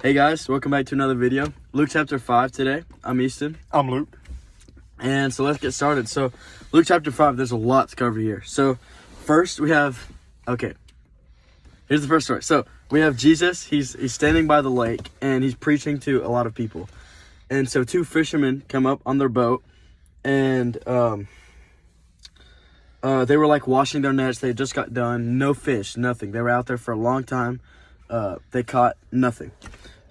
Hey guys, welcome back to another video. Luke chapter 5 today. I'm Easton. I'm Luke. And so let's get started. So Luke chapter 5, there's a lot to cover here. So first we have, here's the first story. So we have Jesus, he's standing by the lake and he's preaching to a lot of people. And so two fishermen come up on their boat and they were like washing their nets. They just got done. No fish, nothing. They were out there for a long time. They caught nothing.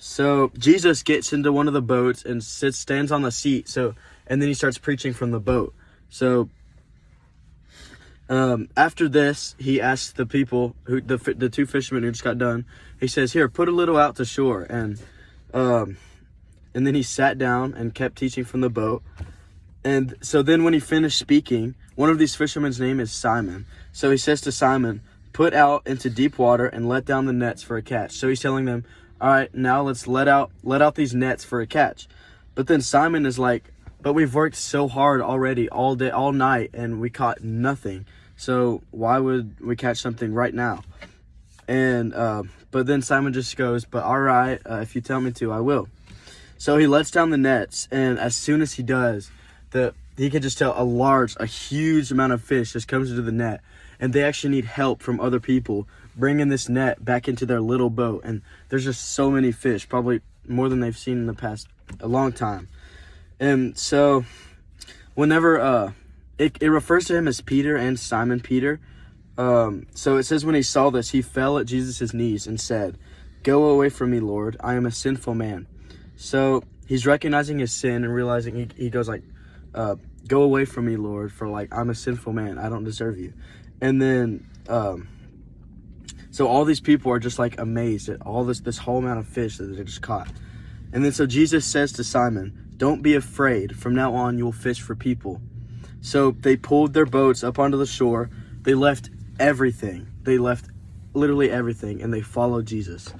So Jesus gets into one of the boats and stands on the seat. And then he starts preaching from the boat. So after this, he asks the people, the two fishermen who just got done, he says, "Here, put a little out to shore." And then he sat down and kept teaching from the boat. And so then when he finished speaking, one of these fishermen's name is Simon. So he says to Simon, "Put out into deep water and let down the nets for a catch." So he's telling them, all right, now let's let out these nets for a catch. But then Simon is like, "But we've worked so hard already all day, all night, and we caught nothing. So why would we catch something right now?" And but then Simon just goes, "But all right, if you tell me to, I will." So he lets down the nets, and as soon as he does, he can just tell a huge amount of fish just comes into the net, and they actually need help from other people bringing this net back into their little boat. And there's just so many fish, probably more than they've seen in the past a long time. And so whenever it refers to him as Peter and Simon Peter. So it says when he saw this, he fell at Jesus' knees and said, "Go away from me, Lord, I am a sinful man." So he's recognizing his sin and realizing he goes like, "Go away from me, Lord, for like I'm a sinful man. I don't deserve you." And then so all these people are just like amazed at all this whole amount of fish that they just caught. And then so Jesus says to Simon, "Don't be afraid. From now on, you will fish for people." So they pulled their boats up onto the shore. They left everything. They left literally everything, and they followed Jesus.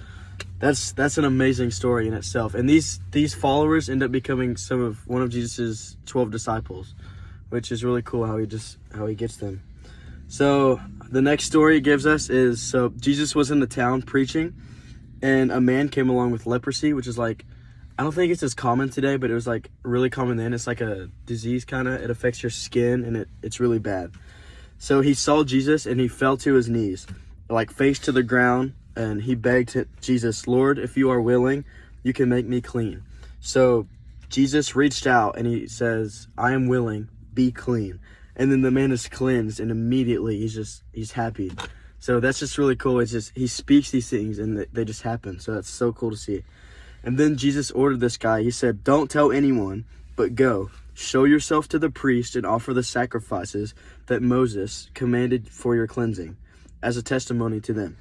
That's an amazing story in itself. And these followers end up becoming one of Jesus's 12 disciples, which is really cool how he gets them. So the next story it gives us is, so Jesus was in the town preaching, and a man came along with leprosy, which is like, I don't think it's as common today, but it was like really common then. It's like a disease kind of. It affects your skin, and it's really bad. So he saw Jesus, and he fell to his knees, like face to the ground, and he begged Jesus, "Lord, if you are willing, you can make me clean." So Jesus reached out, and he says, "I am willing, be clean." And then the man is cleansed, and immediately he's happy. So that's just really cool. It's just, he speaks these things, and they just happen. So that's so cool to see. And then Jesus ordered this guy. He said, "Don't tell anyone, but go, show yourself to the priest and offer the sacrifices that Moses commanded for your cleansing, as a testimony to them."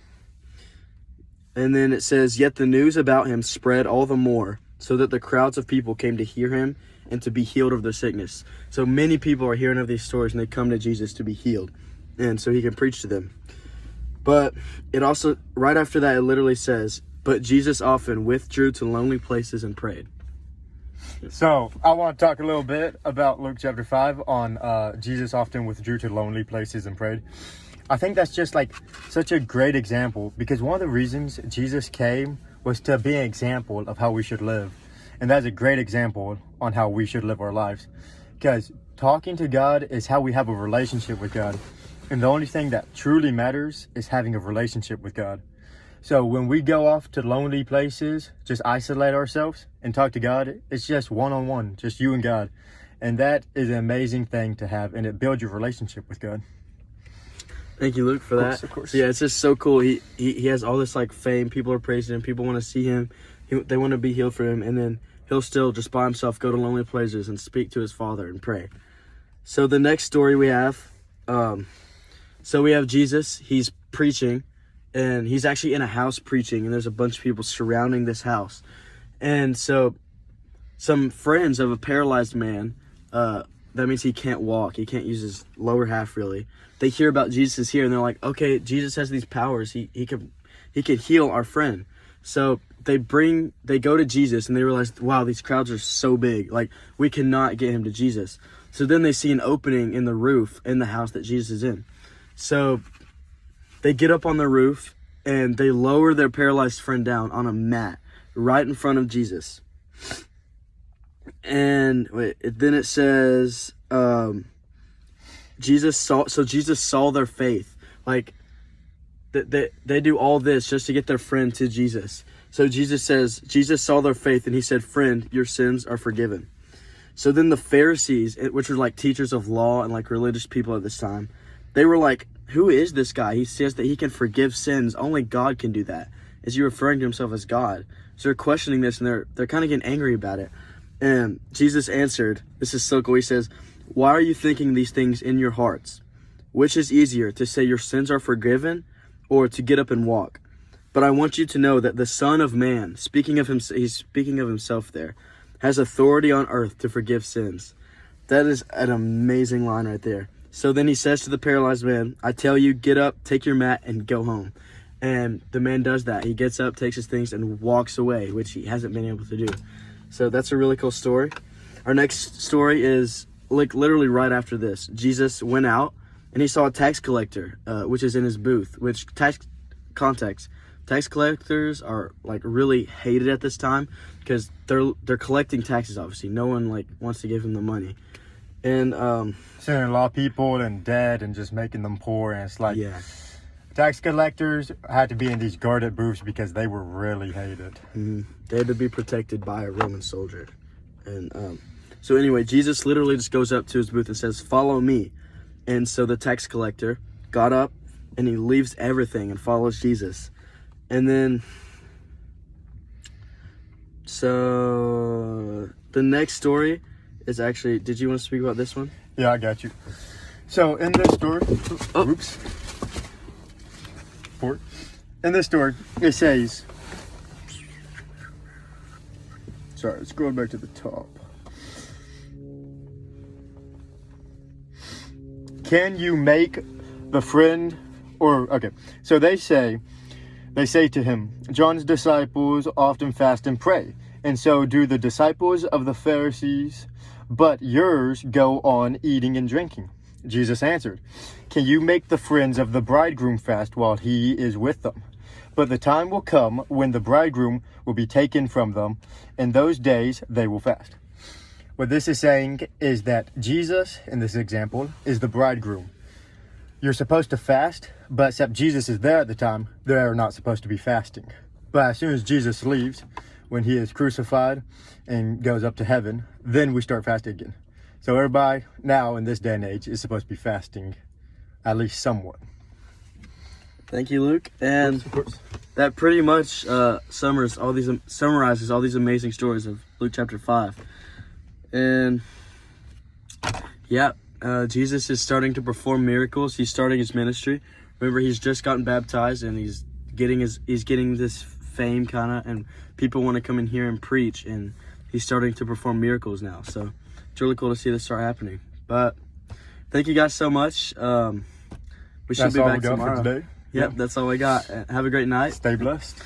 And then it says, "Yet the news about him spread all the more, so that the crowds of people came to hear him and to be healed of their sickness." So many people are hearing of these stories, and they come to Jesus to be healed, and so he can preach to them. But it also, right after that, it literally says, "But Jesus often withdrew to lonely places and prayed." So I want to talk a little bit about Luke chapter 5 on Jesus often withdrew to lonely places and prayed. I think that's just like such a great example, because one of the reasons Jesus came was to be an example of how we should live. And that's a great example on how we should live our lives. Because talking to God is how we have a relationship with God. And the only thing that truly matters is having a relationship with God. So when we go off to lonely places, just isolate ourselves and talk to God, it's just one-on-one, just you and God. And that is an amazing thing to have, and it builds your relationship with God. Thank you, Luke, for that. Of course. So yeah, it's just so cool. He has all this like fame. People are praising him. People want to see him. They want to be healed for him. And then he'll still just by himself go to lonely places and speak to his Father and pray. So the next story we have, so we have Jesus. He's preaching, and he's actually in a house preaching, and there's a bunch of people surrounding this house. And so some friends of a paralyzed man, that means he can't walk. He can't use his lower half really. They hear about Jesus here, and they're like, "Okay, Jesus has these powers. He can heal our friend." So they go to Jesus, and they realize, wow, these crowds are so big. Like, we cannot get him to Jesus. So then they see an opening in the roof in the house that Jesus is in. So they get up on the roof, and they lower their paralyzed friend down on a mat. right in front of Jesus. And then it says, Jesus saw their faith. Like, they do all this just to get their friend to Jesus. So Jesus saw their faith, and he said, "Friend, your sins are forgiven." So then the Pharisees, which were like teachers of law and like religious people at this time, they were like, "Who is this guy? He says that he can forgive sins. Only God can do that." Is he referring to himself as God? So they're questioning this, and they're kind of getting angry about it. And Jesus answered, this is so cool. He says, "Why are you thinking these things in your hearts? Which is easier, to say your sins are forgiven, or to get up and walk? But I want you to know that the Son of Man," speaking of him, he's speaking of himself there, "has authority on earth to forgive sins." That is an amazing line right there. So then he says to the paralyzed man, "I tell you, get up, take your mat, and go home." And the man does that. He gets up, takes his things, and walks away, which he hasn't been able to do. So that's a really cool story. Our next story is like literally right after this. Jesus went out and he saw a tax collector, which is in his booth, which tax collectors are like really hated at this time because they're collecting taxes. Obviously, no one like wants to give him the money, and Sending a lot of people in debt and just making them poor. And it's like, yeah, tax collectors had to be in these guarded booths because they were really hated. they had to be protected by a Roman soldier, and so anyway, Jesus literally just goes up to his booth and says, "Follow me." And so the tax collector got up and he leaves everything and follows Jesus. And then, so the next story is actually, did you want to speak about this one? Yeah, I got you. So in this story, in this story, it says, sorry, scroll back to the top. Can you make the friend, so they say to him, "John's disciples often fast and pray, and so do the disciples of the Pharisees, but yours go on eating and drinking." Jesus answered, "Can you make the friends of the bridegroom fast while he is with them? But the time will come when the bridegroom will be taken from them. In those days they will fast." What this is saying is that Jesus, in this example, is the bridegroom. You're supposed to fast, but except Jesus is there at the time, they're not supposed to be fasting. But as soon as Jesus leaves, when he is crucified and goes up to heaven, then we start fasting again. So everybody now in this day and age is supposed to be fasting, at least somewhat. Thank you, Luke. And Of course. that pretty much summarizes all these amazing stories of Luke chapter 5. And yeah, Jesus is starting to perform miracles. He's starting his ministry. Remember, he's just gotten baptized, and he's getting this fame kind of, and people want to come and hear him preach. And he's starting to perform miracles now. So it's really cool to see this start happening. But thank you guys so much. We should That's be all back we got tomorrow. for today. Yep, that's all we got. Have a great night. Stay blessed.